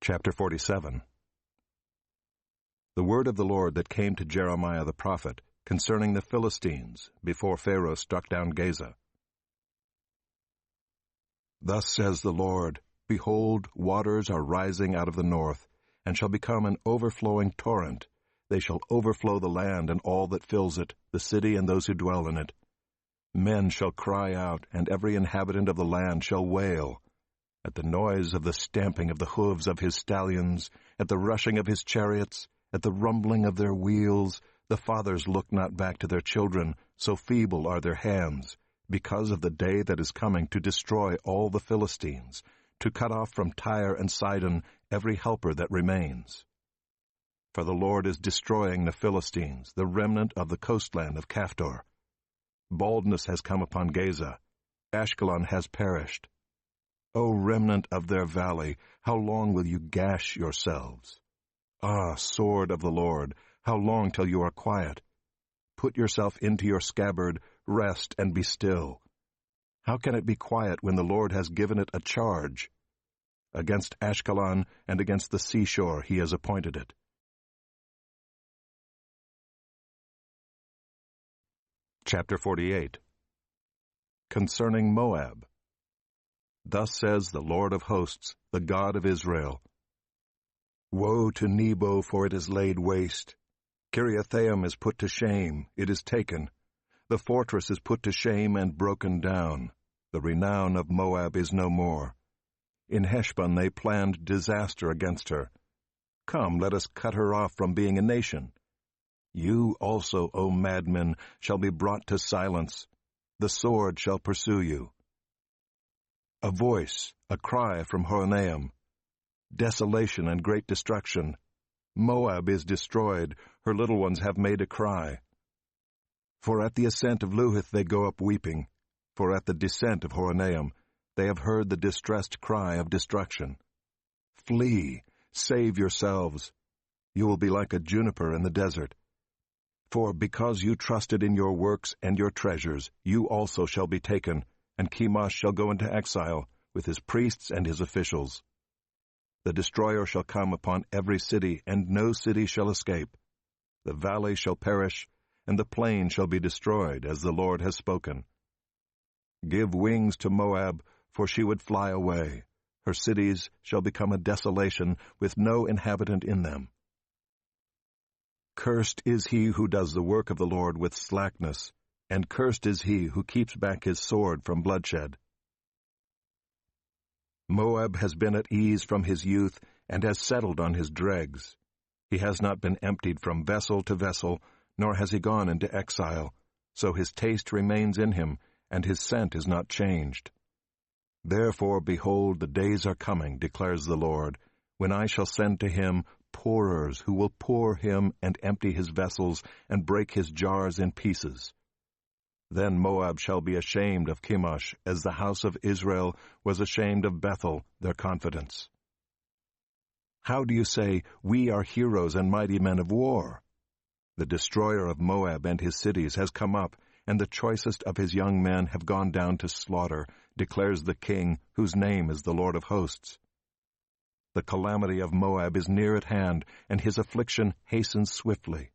Chapter 47. The word of the Lord that came to Jeremiah the prophet concerning the Philistines before Pharaoh struck down Gaza. Thus says the Lord, Behold, waters are rising out of the north, and shall become an overflowing torrent. They shall overflow the land and all that fills it, the city and those who dwell in it. Men shall cry out, and every inhabitant of the land shall wail. At the noise of the stamping of the hooves of his stallions, at the rushing of his chariots, at the rumbling of their wheels, the fathers look not back to their children, so feeble are their hands, because of the day that is coming to destroy all the Philistines, to cut off from Tyre and Sidon every helper that remains. For the Lord is destroying the Philistines, the remnant of the coastland of Caphtor. Baldness has come upon Gaza. Ashkelon has perished. O remnant of their valley, how long will you gash yourselves? Ah, sword of the Lord, how long till you are quiet? Put yourself into your scabbard, rest and be still. How can it be quiet when the Lord has given it a charge? Against Ashkelon and against the seashore he has appointed it. Chapter 48. Concerning Moab. Thus says the Lord of hosts, the God of Israel, Woe to Nebo, for it is laid waste. Kiriathaim is put to shame, it is taken. The fortress is put to shame and broken down. The renown of Moab is no more. In Heshbon they planned disaster against her. Come, let us cut her off from being a nation. You also, O madmen, shall be brought to silence. The sword shall pursue you. A voice, a cry from Horonaim. Desolation and great destruction. Moab is destroyed, her little ones have made a cry. For at the ascent of Luhith they go up weeping, for at the descent of Horonaim they have heard the distressed cry of destruction. Flee, save yourselves. You will be like a juniper in the desert. For because you trusted in your works and your treasures, you also shall be taken, and Chemosh shall go into exile, with his priests and his officials. The destroyer shall come upon every city, and no city shall escape. The valley shall perish, and the plain shall be destroyed, as the Lord has spoken. Give wings to Moab, for she would fly away. Her cities shall become a desolation, with no inhabitant in them. Cursed is he who does the work of the Lord with slackness, and cursed is he who keeps back his sword from bloodshed. Moab has been at ease from his youth, and has settled on his dregs. He has not been emptied from vessel to vessel, nor has he gone into exile, so his taste remains in him, and his scent is not changed. Therefore, behold, the days are coming, declares the Lord, when I shall send to him pourers who will pour him and empty his vessels and break his jars in pieces. Then Moab shall be ashamed of Chemosh, as the house of Israel was ashamed of Bethel, their confidence. How do you say, We are heroes and mighty men of war? The destroyer of Moab and his cities has come up, and the choicest of his young men have gone down to slaughter, declares the King, whose name is the Lord of hosts. The calamity of Moab is near at hand, and his affliction hastens swiftly.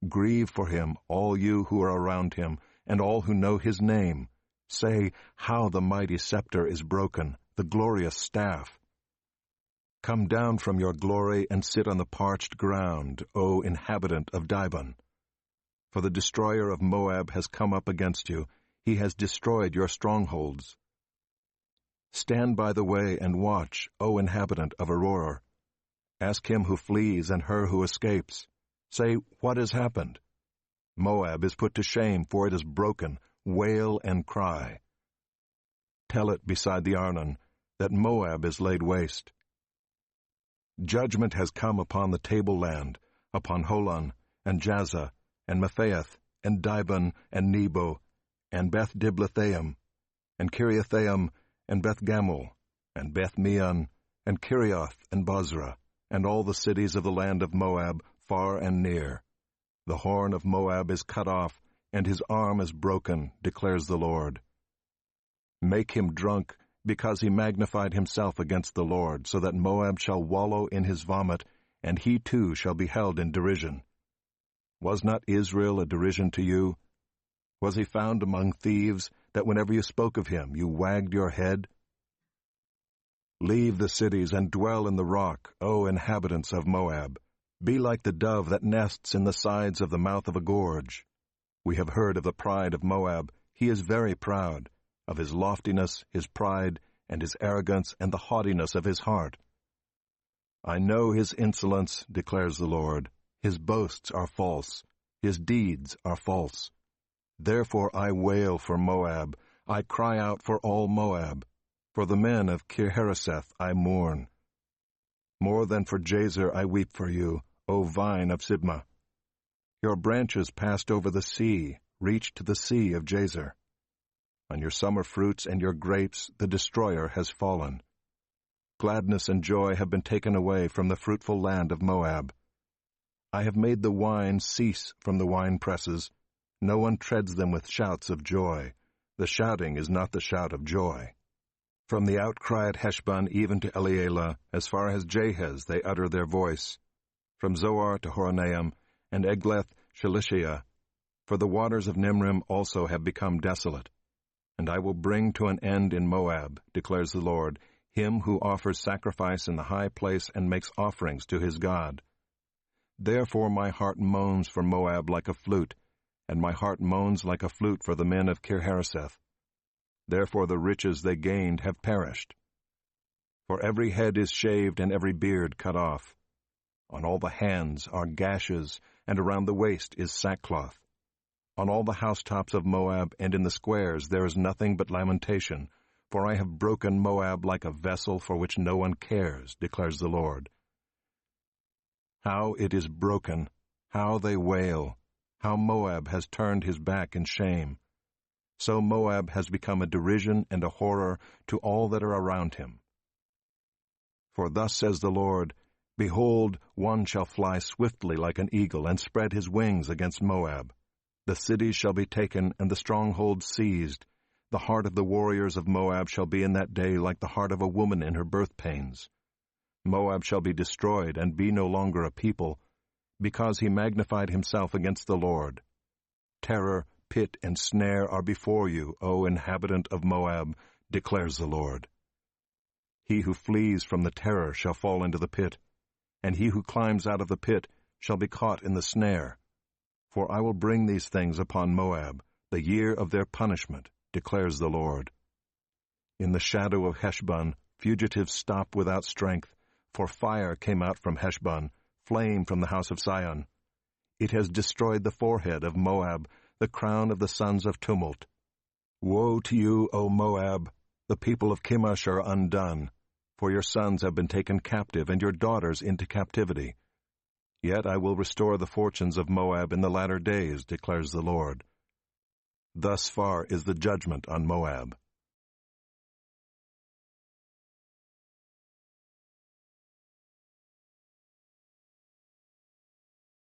Grieve for him, all you who are around him, and all who know his name. Say, how the mighty scepter is broken, the glorious staff. Come down from your glory and sit on the parched ground, O inhabitant of Dibon. For the destroyer of Moab has come up against you, he has destroyed your strongholds. Stand by the way and watch, O inhabitant of Aroer. Ask him who flees and her who escapes. Say, what has happened? Moab is put to shame, for it is broken. Wail and cry. Tell it beside the Arnon, that Moab is laid waste. Judgment has come upon the tableland, upon Holon, and Jaza, and Mephaath, and Dibon, and Nebo, and Beth-Diblathaim, and Kiriathaim, and Beth-Gamul, and Beth-Meon, and Kirioth, and Bozrah, and all the cities of the land of Moab, far and near. The horn of Moab is cut off, and his arm is broken, declares the Lord. Make him drunk, because he magnified himself against the Lord, so that Moab shall wallow in his vomit, and he too shall be held in derision. Was not Israel a derision to you? Was he found among thieves, that whenever you spoke of him, you wagged your head? Leave the cities and dwell in the rock, O inhabitants of Moab. Be like the dove that nests in the sides of the mouth of a gorge. We have heard of the pride of Moab. He is very proud, of his loftiness, his pride, and his arrogance, and the haughtiness of his heart. I know his insolence, declares the Lord. His boasts are false. His deeds are false. Therefore I wail for Moab. I cry out for all Moab. For the men of Kir-Hareseth I mourn. More than for Jazer I weep for you, O vine of Sibmah. Your branches passed over the sea, reached to the sea of Jazer. On your summer fruits and your grapes the destroyer has fallen. Gladness and joy have been taken away from the fruitful land of Moab. I have made the wine cease from the winepresses. No one treads them with shouts of joy. The shouting is not the shout of joy. From the outcry at Heshbon even to Elealeh, as far as Jahaz they utter their voice. From Zoar to Horonaim, and Eglath-Shelishiah. For the waters of Nimrim also have become desolate. And I will bring to an end in Moab, declares the Lord, him who offers sacrifice in the high place and makes offerings to his God. Therefore my heart moans for Moab like a flute, and my heart moans like a flute for the men of Kir-Hareseth. Therefore the riches they gained have perished. For every head is shaved and every beard cut off. On all the hands are gashes, and around the waist is sackcloth. On all the housetops of Moab and in the squares there is nothing but lamentation, for I have broken Moab like a vessel for which no one cares, declares the Lord. How it is broken, how they wail, how Moab has turned his back in shame. So Moab has become a derision and a horror to all that are around him. For thus says the Lord, Behold, one shall fly swiftly like an eagle and spread his wings against Moab. The cities shall be taken and the strongholds seized. The heart of the warriors of Moab shall be in that day like the heart of a woman in her birth pains. Moab shall be destroyed and be no longer a people, because he magnified himself against the Lord. Terror, pit, and snare are before you, O inhabitant of Moab, declares the Lord. He who flees from the terror shall fall into the pit, and he who climbs out of the pit shall be caught in the snare. For I will bring these things upon Moab, the year of their punishment, declares the Lord. In the shadow of Heshbon, fugitives stop without strength, for fire came out from Heshbon, flame from the house of Sion. It has destroyed the forehead of Moab, the crown of the sons of tumult. Woe to you, O Moab! The people of Chemosh are undone, for your sons have been taken captive, and your daughters into captivity. Yet I will restore the fortunes of Moab in the latter days, declares the Lord. Thus far is the judgment on Moab.